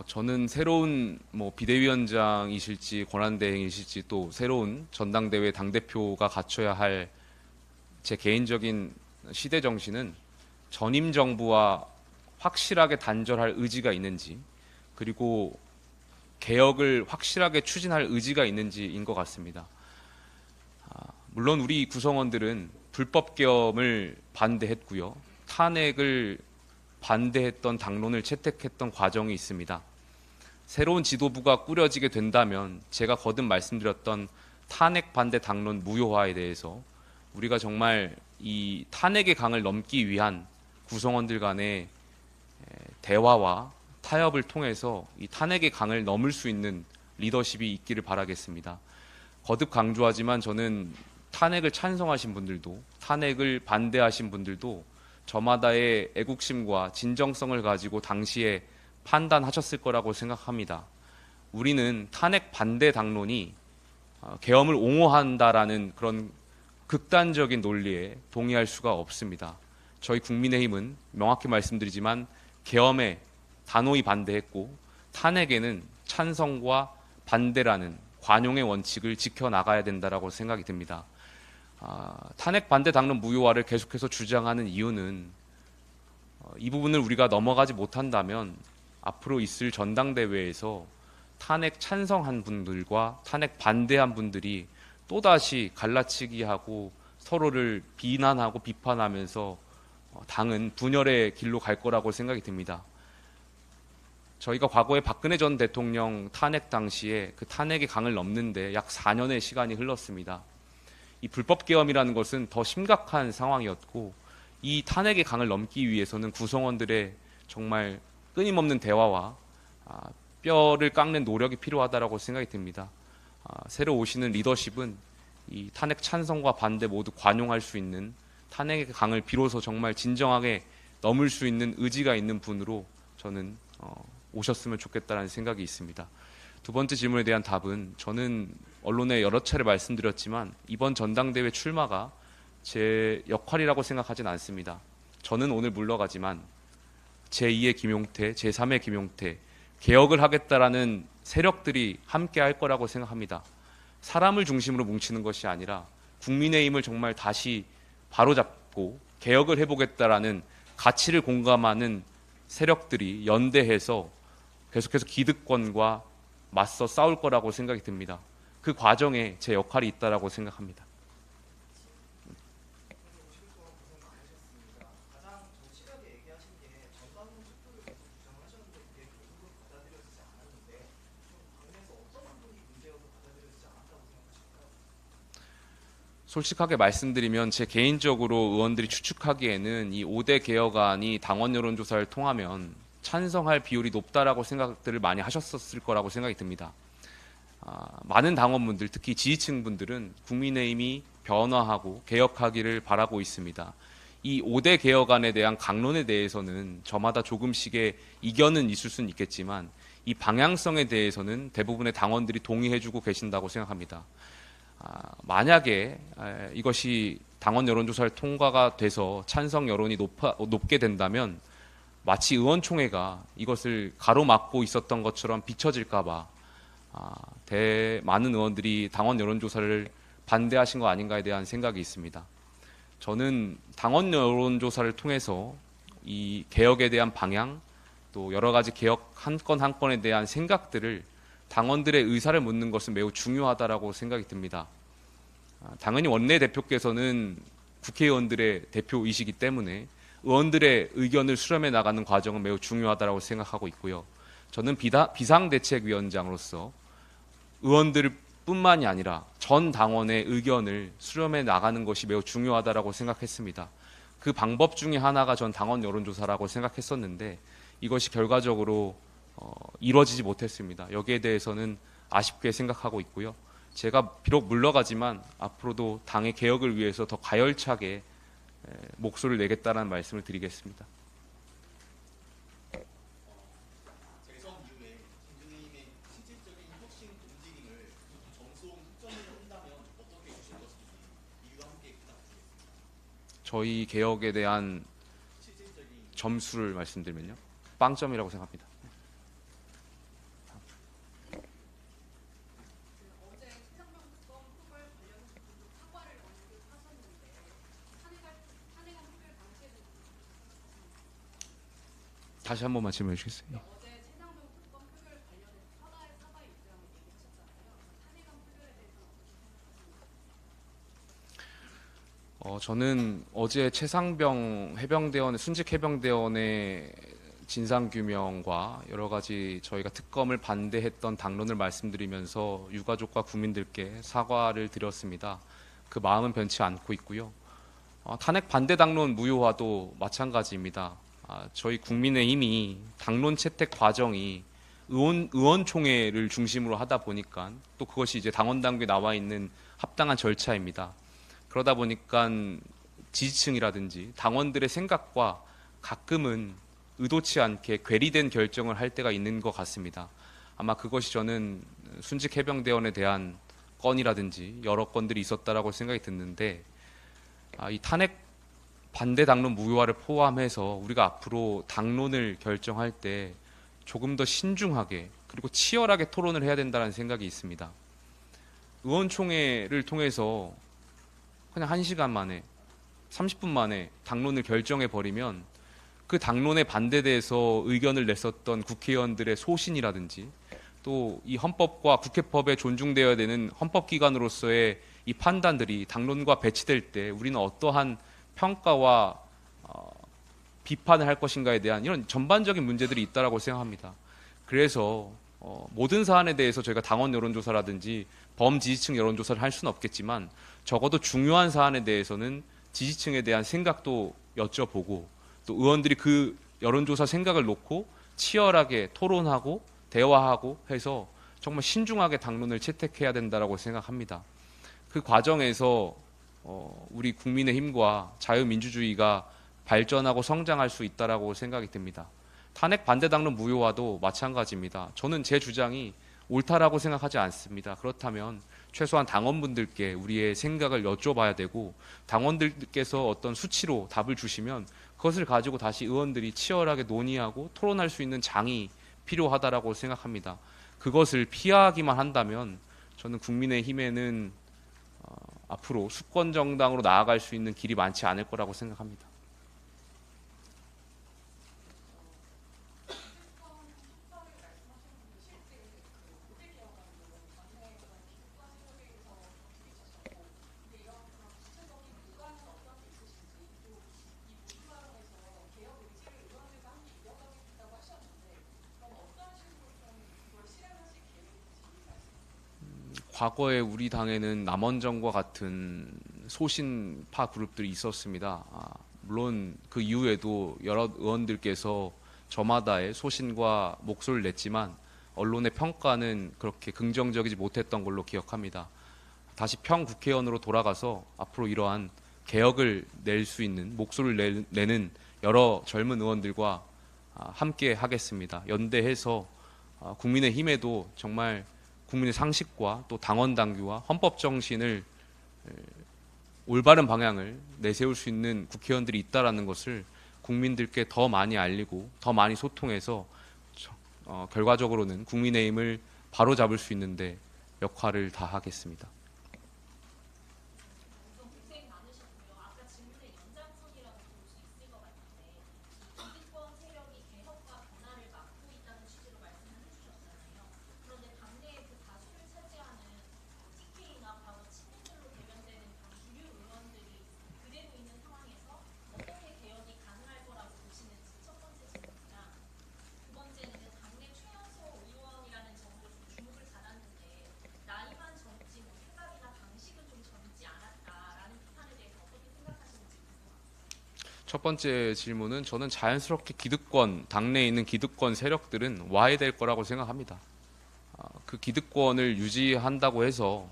저는 새로운 비대위원장이실지 권한대행이실지 또 새로운 전당대회 당대표가 갖춰야 할 제 개인적인 시대 정신은 전임 정부와 확실하게 단절할 의지가 있는지, 그리고 개혁을 확실하게 추진할 의지가 있는지인 것 같습니다. 물론 우리 구성원들은 불법 계엄을 반대했고요. 탄핵을 반대했던 당론을 채택했던 과정이 있습니다. 새로운 지도부가 꾸려지게 된다면 제가 거듭 말씀드렸던 탄핵 반대 당론 무효화에 대해서 우리가 정말 이 탄핵의 강을 넘기 위한 구성원들 간의 대화와 타협을 통해서 이 탄핵의 강을 넘을 수 있는 리더십이 있기를 바라겠습니다. 거듭 강조하지만 저는 탄핵을 찬성하신 분들도 탄핵을 반대하신 분들도 저마다의 애국심과 진정성을 가지고 당시에 판단하셨을 거라고 생각합니다. 우리는 탄핵 반대 당론이 계엄을 옹호한다라는 그런 극단적인 논리에 동의할 수가 없습니다. 저희 국민의힘은 명확히 말씀드리지만 계엄에 단호히 반대했고 탄핵에는 찬성과 반대라는 관용의 원칙을 지켜나가야 된다라고 생각이 듭니다. 탄핵 반대 당론 무효화를 계속해서 주장하는 이유는 이 부분을 우리가 넘어가지 못한다면 앞으로 있을 전당대회에서 탄핵 찬성한 분들과 탄핵 반대한 분들이 또다시 갈라치기하고 서로를 비난하고 비판하면서 당은 분열의 길로 갈 거라고 생각이 듭니다. 저희가 과거에 박근혜 전 대통령 탄핵 당시에 그 탄핵의 강을 넘는데 약 4년의 시간이 흘렀습니다. 이 불법 계엄이라는 것은 더 심각한 상황이었고 이 탄핵의 강을 넘기 위해서는 구성원들의 정말 끊임없는 대화와 뼈를 깎는 노력이 필요하다고 생각이 듭니다. 새로 오시는 리더십은 이 탄핵 찬성과 반대 모두 관용할 수 있는 탄핵의 강을 비로소 정말 진정하게 넘을 수 있는 의지가 있는 분으로 저는 오셨으면 좋겠다는 생각이 있습니다. 두 번째 질문에 대한 답은 저는 언론에 여러 차례 말씀드렸지만 이번 전당대회 출마가 제 역할이라고 생각하진 않습니다. 저는 오늘 물러가지만 제2의 김용태, 제3의 김용태, 개혁을 하겠다라는 세력들이 함께 할 거라고 생각합니다. 사람을 중심으로 뭉치는 것이 아니라 국민의힘을 정말 다시 바로잡고 개혁을 해보겠다라는 가치를 공감하는 세력들이 연대해서 계속해서 기득권과 맞서 싸울 거라고 생각이 듭니다. 그 과정에 제 역할이 있다라고 생각합니다. 솔직하게 말씀드리면 제 개인적으로 의원들이 추측하기에는 이 5대 개혁안이 당원 여론조사를 통하면 찬성할 비율이 높다라고 생각들을 많이 하셨었을 거라고 생각이 듭니다. 많은 당원분들, 특히 지지층 분들은 국민의힘이 변화하고 개혁하기를 바라고 있습니다. 이 5대 개혁안에 대한 강론에 대해서는 저마다 조금씩의 이견은 있을 수는 있겠지만 이 방향성에 대해서는 대부분의 당원들이 동의해주고 계신다고 생각합니다. 만약에 이것이 당원 여론조사를 통과가 돼서 찬성 여론이 높게 된다면 마치 의원총회가 이것을 가로막고 있었던 것처럼 비춰질까봐 많은 의원들이 당원 여론조사를 반대하신 거 아닌가에 대한 생각이 있습니다. 저는 당원 여론조사를 통해서 이 개혁에 대한 방향, 또 여러 가지 개혁 한 건 한 건에 대한 생각들을 당원들의 의사를 묻는 것은 매우 중요하다고 생각이 듭니다. 당연히 원내대표께서는 국회의원들의 대표이시기 때문에 의원들의 의견을 수렴해 나가는 과정은 매우 중요하다고 생각하고 있고요. 저는 비상대책위원장으로서 의원들뿐만이 아니라 전 당원의 의견을 수렴해 나가는 것이 매우 중요하다고 생각했습니다. 그 방법 중에 하나가 전 당원 여론조사라고 생각했었는데 이것이 결과적으로 이루어지지 못했습니다. 여기에 대해서는 아쉽게 생각하고 있고요. 제가 비록 물러가지만 앞으로도 당의 개혁을 위해서 더 가열차게 목소리를 내겠다는 말씀을 드리겠습니다. 대선 이후에 김준희님의 실질적인 혁신 움직임을 점수로 측정을 한다면 어떻게 보실 것인지 이유와 함께 부탁드리겠습니다. 저희 개혁에 대한 실질적인 점수를 말씀드리면요. 빵점이라고 생각합니다. 다시 한 번만 질문해 주시겠어요? 예. 어제 최상병 특검 표결 관련해서 사과의 입장을 얘기하셨잖아요. 탄핵안 표결에 대해서는 어떻게 생각하십니까? 저는 어제 최상병 해병대원 순직 해병대원의 진상 규명과 여러 가지 저희가 특검을 반대했던 당론을 말씀드리면서 유가족과 국민들께 사과를 드렸습니다. 그 마음은 변치 않고 있고요. 탄핵 반대 당론 무효화도 마찬가지입니다. 저희 국민의힘이 당론 채택 과정이 의원총회를 중심으로 하다 보니까 또 그것이 이제 당원 당규에 나와 있는 합당한 절차입니다. 그러다 보니까 지지층이라든지 당원들의 생각과 가끔은 의도치 않게 괴리된 결정을 할 때가 있는 것 같습니다. 아마 그것이 저는 순직 해병대원에 대한 건이라든지 여러 건들이 있었다라고 생각이 드는데 이 탄핵 반대 당론 무효화를 포함해서 우리가 앞으로 당론을 결정할 때 조금 더 신중하게 그리고 치열하게 토론을 해야 된다는 생각이 있습니다. 의원총회를 통해서 그냥 1시간 만에 30분 만에 당론을 결정해 버리면 그 당론에 반대돼서 의견을 냈었던 국회의원들의 소신이라든지 또 이 헌법과 국회법에 존중되어야 되는 헌법기관으로서의 이 판단들이 당론과 배치될 때 우리는 어떠한 평가와 비판을 할 것인가에 대한 이런 전반적인 문제들이 있다라고 생각합니다. 그래서 모든 사안에 대해서 저희가 당원 여론조사라든지 범지지층 여론조사를 할 수는 없겠지만 적어도 중요한 사안에 대해서는 지지층에 대한 생각도 여쭤보고 또 의원들이 그 여론조사 생각을 놓고 치열하게 토론하고 대화하고 해서 정말 신중하게 당론을 채택해야 된다라고 생각합니다. 그 과정에서 우리 국민의힘과 자유민주주의가 발전하고 성장할 수 있다라고 생각이 듭니다. 탄핵 반대 당론 무효화도 마찬가지입니다. 저는 제 주장이 옳다라고 생각하지 않습니다. 그렇다면 최소한 당원분들께 우리의 생각을 여쭤봐야 되고 당원들께서 어떤 수치로 답을 주시면 그것을 가지고 다시 의원들이 치열하게 논의하고 토론할 수 있는 장이 필요하다라고 생각합니다. 그것을 피하기만 한다면 저는 국민의힘에는 앞으로 수권 정당으로 나아갈 수 있는 길이 많지 않을 거라고 생각합니다. 과거에 우리 당에는 남원정과 같은 소신파 그룹들이 있었습니다. 물론 그 이후에도 여러 의원들께서 저마다의 소신과 목소리를 냈지만 언론의 평가는 그렇게 긍정적이지 못했던 걸로 기억합니다. 다시 평국회의원으로 돌아가서 앞으로 이러한 개혁을 낼 수 있는 목소리를 내는 여러 젊은 의원들과 함께 하겠습니다. 연대해서 국민의힘에도 정말 국민의 상식과 또 당원 당규와 헌법 정신을 올바른 방향을 내세울 수 있는 국회의원들이 있다라는 것을 국민들께 더 많이 알리고 더 많이 소통해서 결과적으로는 국민의힘을 바로잡을 수 있는데 역할을 다하겠습니다. 첫 번째 질문은 저는 자연스럽게 기득권, 당내에 있는 기득권 세력들은 와해될 거라고 생각합니다. 그 기득권을 유지한다고 해서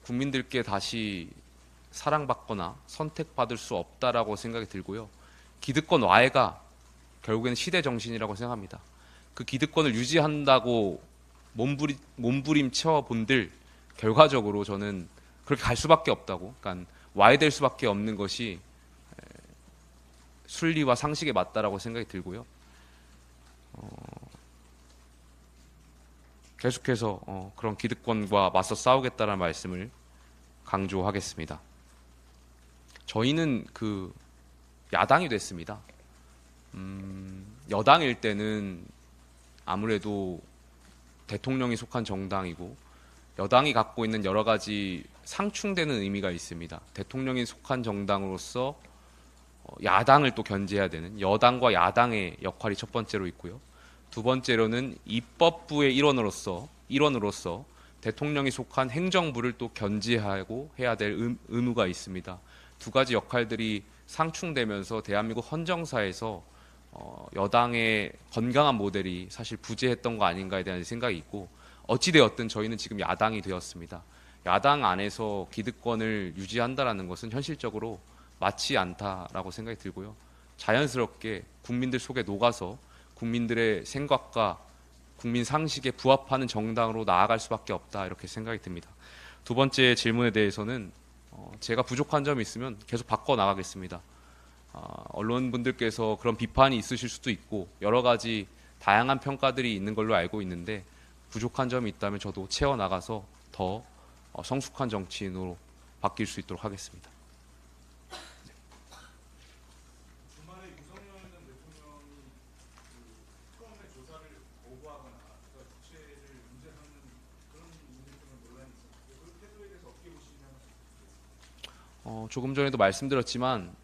국민들께 다시 사랑받거나 선택받을 수 없다라고 생각이 들고요. 기득권 와해가 결국에는 시대 정신이라고 생각합니다. 그 기득권을 유지한다고 몸부림쳐 본들 결과적으로 저는 그렇게 갈 수밖에 없다고, 그러니까 와해될 수밖에 없는 것이 순리와 상식에 맞다라고 생각이 들고요. 계속해서 그런 기득권과 맞서 싸우겠다는 말씀을 강조하겠습니다. 저희는 그 야당이 됐습니다. 여당일 때는 아무래도 대통령이 속한 정당이고 여당이 갖고 있는 여러 가지 상충되는 의미가 있습니다. 대통령이 속한 정당으로서 야당을 또 견제해야 되는 여당과 야당의 역할이 첫 번째로 있고요. 두 번째로는 입법부의 일원으로서 대통령이 속한 행정부를 또 견제하고 해야 될 의무가 있습니다. 두 가지 역할들이 상충되면서 대한민국 헌정사에서 여당의 건강한 모델이 사실 부재했던 거 아닌가에 대한 생각이 있고 어찌되었든 저희는 지금 야당이 되었습니다. 야당 안에서 기득권을 유지한다라는 것은 현실적으로 맞지 않다라고 생각이 들고요. 자연스럽게 국민들 속에 녹아서 국민들의 생각과 국민 상식에 부합하는 정당으로 나아갈 수밖에 없다 이렇게 생각이 듭니다. 두 번째 질문에 대해서는 제가 부족한 점이 있으면 계속 바꿔 나가겠습니다. 언론분들께서 그런 비판이 있으실 수도 있고 여러 가지 다양한 평가들이 있는 걸로 알고 있는데 부족한 점이 있다면 저도 채워나가서 더 성숙한 정치인으로 바뀔 수 있도록 하겠습니다. 주말에 윤석열 전 대통령이 그 특검의 조사를 거부하거나 그러니까 주체를 문제삼는 그런 문제 때문에 논란이 있었는데 그 태도에 대해서 어떻게 보시면? 조금 전에도 말씀드렸지만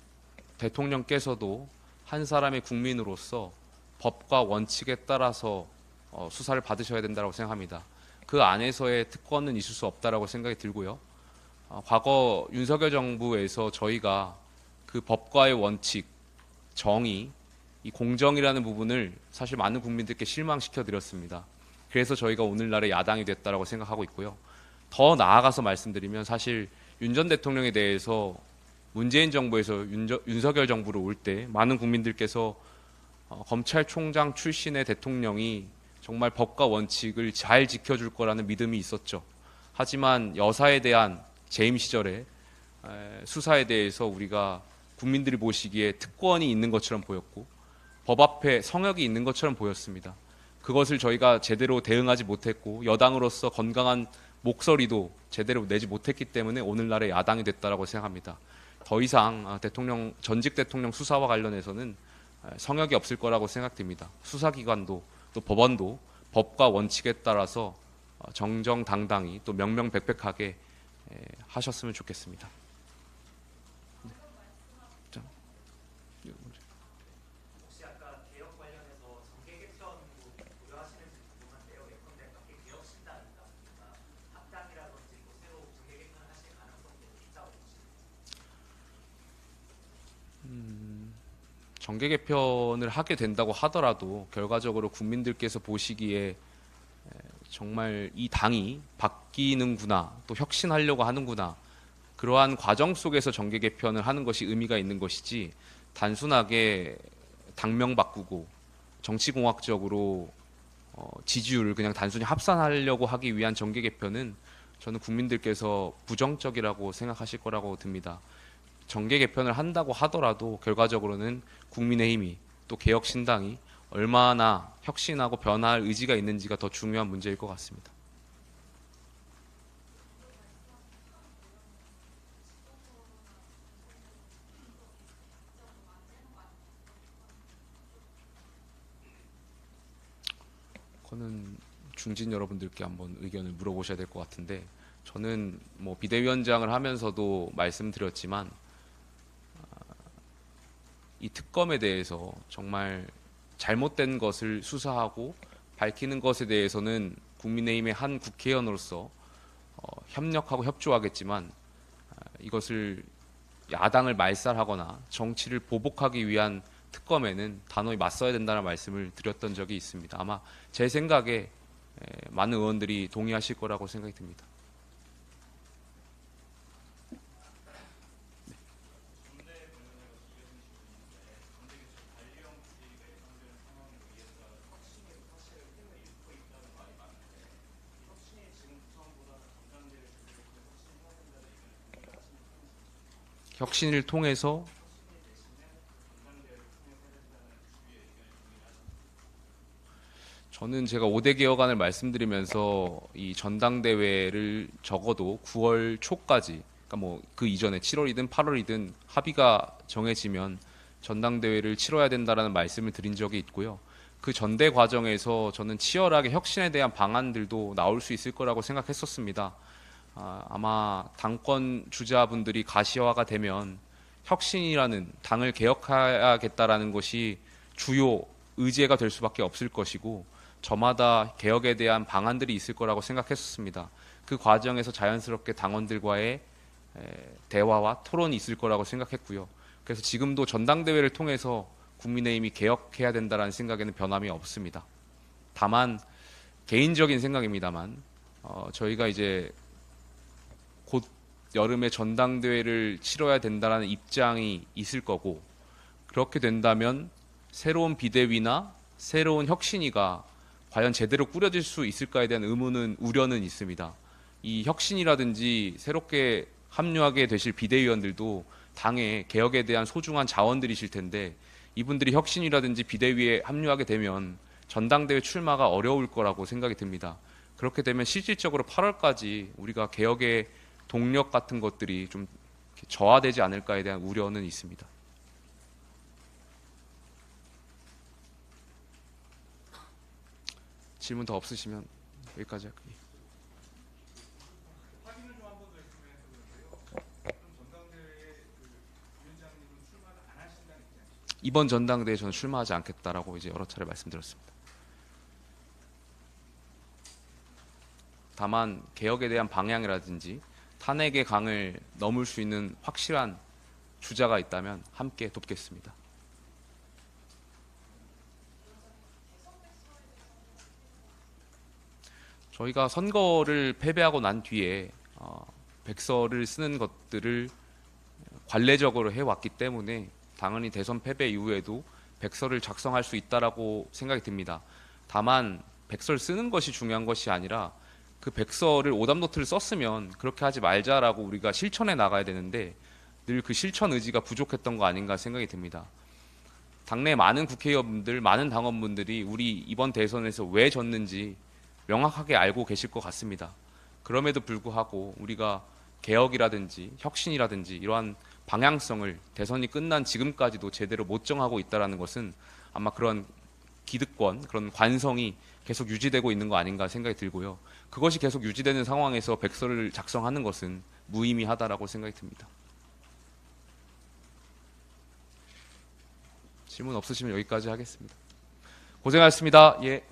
대통령께서도 한 사람의 국민으로서 법과 원칙에 따라서 수사를 받으셔야 된다고 생각합니다. 그 안에서의 특권은 있을 수 없다라고 생각이 들고요. 과거 윤석열 정부에서 저희가 그 법과의 원칙, 정의, 이 공정이라는 부분을 사실 많은 국민들께 실망시켜 드렸습니다. 그래서 저희가 오늘날의 야당이 됐다라고 생각하고 있고요. 더 나아가서 말씀드리면 사실 윤 전 대통령에 대해서 문재인 정부에서 윤석열 정부로 올 때 많은 국민들께서 검찰총장 출신의 대통령이 정말 법과 원칙을 잘 지켜줄 거라는 믿음이 있었죠. 하지만 여사에 대한 재임 시절에 수사에 대해서 우리가 국민들이 보시기에 특권이 있는 것처럼 보였고 법 앞에 성역이 있는 것처럼 보였습니다. 그것을 저희가 제대로 대응하지 못했고 여당으로서 건강한 목소리도 제대로 내지 못했기 때문에 오늘날의 야당이 됐다라고 생각합니다. 더 이상 전직 대통령 수사와 관련해서는 성역이 없을 거라고 생각됩니다. 수사기관도 또 법원도 법과 원칙에 따라서 정정당당히 또 명명백백하게 하셨으면 좋겠습니다. 혹시 아까 개혁 관련해서 정계 개편도 고려하시는지 궁금한데요. 예컨대 밖에 개혁신당이다 보니까 합당이라든지 또 새로 정계 개편을 하실 가능성도 있다고 보시는지. 정계 개편을 하게 된다고 하더라도 결과적으로 국민들께서 보시기에 정말 이 당이 바뀌는구나 또 혁신하려고 하는구나 그러한 과정 속에서 정계 개편을 하는 것이 의미가 있는 것이지 단순하게 당명 바꾸고 정치공학적으로 지지율을 그냥 단순히 합산하려고 하기 위한 정계 개편은 저는 국민들께서 부정적이라고 생각하실 거라고 듭니다. 정계 개편을 한다고 하더라도 결과적으로는 국민의힘이 또 개혁신당이 얼마나 혁신하고 변화할 의지가 있는지가 더 중요한 문제일 것 같습니다. 그거는 중진 여러분들께 한번 의견을 물어보셔야 될 것 같은데 저는 뭐 비대위원장을 하면서도 말씀드렸지만 이 특검에 대해서 정말 잘못된 것을 수사하고 밝히는 것에 대해서는 국민의힘의 한 국회의원으로서 협력하고 협조하겠지만 이것을 야당을 말살하거나 정치를 보복하기 위한 특검에는 단호히 맞서야 된다는 말씀을 드렸던 적이 있습니다. 아마 제 생각에 많은 의원들이 동의하실 거라고 생각이 듭니다. 혁신을 통해서 저는 제가 5대 개혁안을 말씀드리면서 이 전당대회를 적어도 9월 초까지 그러니까 뭐 그 이전에 7월이든 8월이든 합의가 정해지면 전당대회를 치러야 된다라는 말씀을 드린 적이 있고요. 그 전대 과정에서 저는 치열하게 혁신에 대한 방안들도 나올 수 있을 거라고 생각했었습니다. 아마 당권 주자분들이 가시화가 되면 혁신이라는 당을 개혁해야겠다라는 것이 주요 의제가 될 수밖에 없을 것이고 저마다 개혁에 대한 방안들이 있을 거라고 생각했었습니다. 그 과정에서 자연스럽게 당원들과의 대화와 토론이 있을 거라고 생각했고요. 그래서 지금도 전당대회를 통해서 국민의힘이 개혁해야 된다는 생각에는 변함이 없습니다. 다만 개인적인 생각입니다만 저희가 이제 곧 여름에 전당대회를 치러야 된다는 입장이 있을 거고 그렇게 된다면 새로운 비대위나 새로운 혁신위가 과연 제대로 꾸려질 수 있을까에 대한 우려는 있습니다. 이 혁신이라든지 새롭게 합류하게 되실 비대위원들도 당의 개혁에 대한 소중한 자원들이실 텐데 이분들이 혁신이라든지 비대위에 합류하게 되면 전당대회 출마가 어려울 거라고 생각이 듭니다. 그렇게 되면 실질적으로 8월까지 우리가 개혁의 동력 같은 것들이 좀 저하되지 않을까에 대한 우려는 있습니다. 질문 더 없으시면 여기까지 할게요. 확인을 좀 한 번 더 했으면 해서 그런데요. 그럼 전당대회에 위원장님은 출마를 안 하신다는 입장이시죠? 이번 전당대회에 저는 출마하지 않겠다라고 이제 여러 차례 말씀드렸습니다. 다만 개혁에 대한 방향이라든지 탄핵의 강을 넘을 수 있는 확실한 주자가 있다면 함께 돕겠습니다. 저희가 선거를 패배하고 난 뒤에 백서를 쓰는 것들을 관례적으로 해왔기 때문에 당연히 대선 패배 이후에도 백서를 작성할 수 있다라고 생각이 듭니다. 다만 백서를 쓰는 것이 중요한 것이 아니라 그 백서를 오답노트를 썼으면 그렇게 하지 말자라고 우리가 실천해 나가야 되는데 늘 그 실천 의지가 부족했던 거 아닌가 생각이 듭니다. 당내 많은 국회의원분들, 많은 당원분들이 우리 이번 대선에서 왜 졌는지 명확하게 알고 계실 것 같습니다. 그럼에도 불구하고 우리가 개혁이라든지 혁신이라든지 이러한 방향성을 대선이 끝난 지금까지도 제대로 못 정하고 있다는 것은 아마 그런 기득권, 그런 관성이 계속 유지되고 있는 거 아닌가 생각이 들고요. 그것이 계속 유지되는 상황에서 백서를 작성하는 것은 무의미하다라고 생각이 듭니다. 질문 없으시면 여기까지 하겠습니다. 고생하셨습니다. 예.